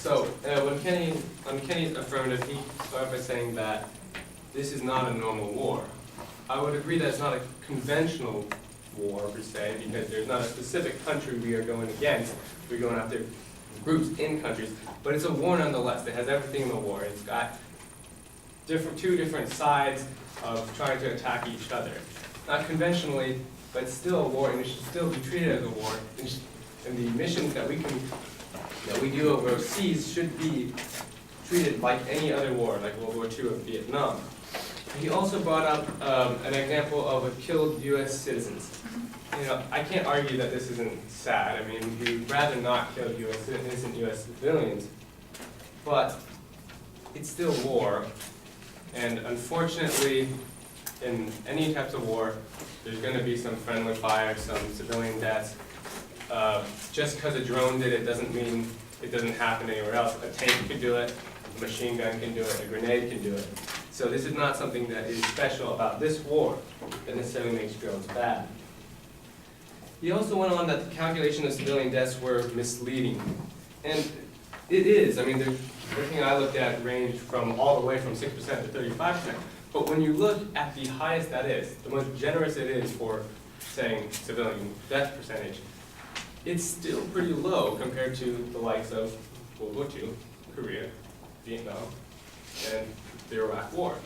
So on Kenny's affirmative, he started by saying that this is not a normal war. I would agree that it's not a conventional war per se, because there's not a specific country we are going against. We're going after groups in countries, but it's a war nonetheless. It has everything in the war. It's got two different sides of trying to attack each other. Not conventionally, but it's still a war, and it should still be treated as a war. And the missions that we do overseas should be treated like any other war, like World War II or Vietnam. He also brought up an example of a killed U.S. citizens. You know, I can't argue that this isn't sad. I mean, we'd rather not kill innocent U.S. civilians, but it's still war. And unfortunately, in any types of war, there's going to be some friendly fire, some civilian deaths. Just because a drone did it doesn't mean it doesn't happen anywhere else. A tank could do it, a machine gun can do it, a grenade can do it. So this is not something that is special about this war that necessarily makes drones bad. He also went on that the calculation of civilian deaths were misleading. And it is. I mean, everything I looked at ranged from all the way from 6% to 35%. But when you look at the highest that is, the most generous it is for saying civilian death percentage, it's still pretty low compared to the likes of World War II, Korea, Vietnam, and the Iraq War.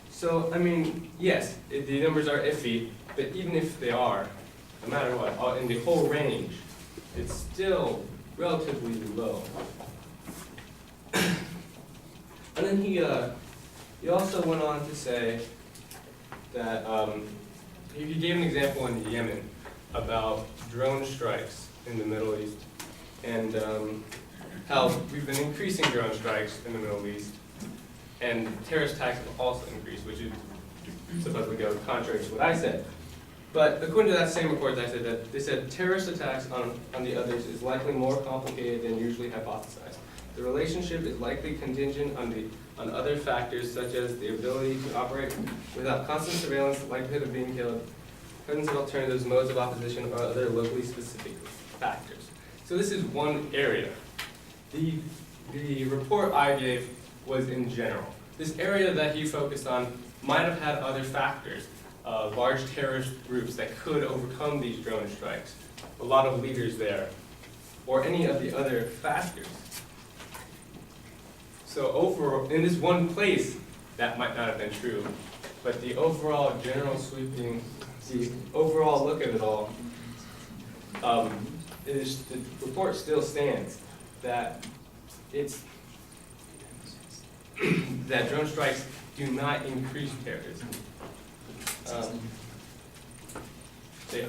So, I mean, yes, the numbers are iffy, but even if they are, no matter what, in the whole range, it's still relatively low. And then he also went on to say that he gave an example in Yemen about drone strikes in the Middle East, and how we've been increasing drone strikes in the Middle East, and terrorist attacks have also increased, which is supposedly goes contrary to what I said. But according to that same report, they said terrorist attacks on the others is likely more complicated than usually hypothesized. The relationship is likely contingent on other factors such as the ability to operate without constant surveillance, the likelihood of being killed, presence of alternatives, modes of opposition, or other locally specific factors. So this is one area. The report I gave was in general. This area that he focused on might have had other factors, large terrorist groups that could overcome these drone strikes, a lot of leaders there, or any of the other factors. So overall, in this one place, that might not have been true, but the overall general sweeping, the overall look at it all, the report still stands that that drone strikes do not increase terrorism. Yeah.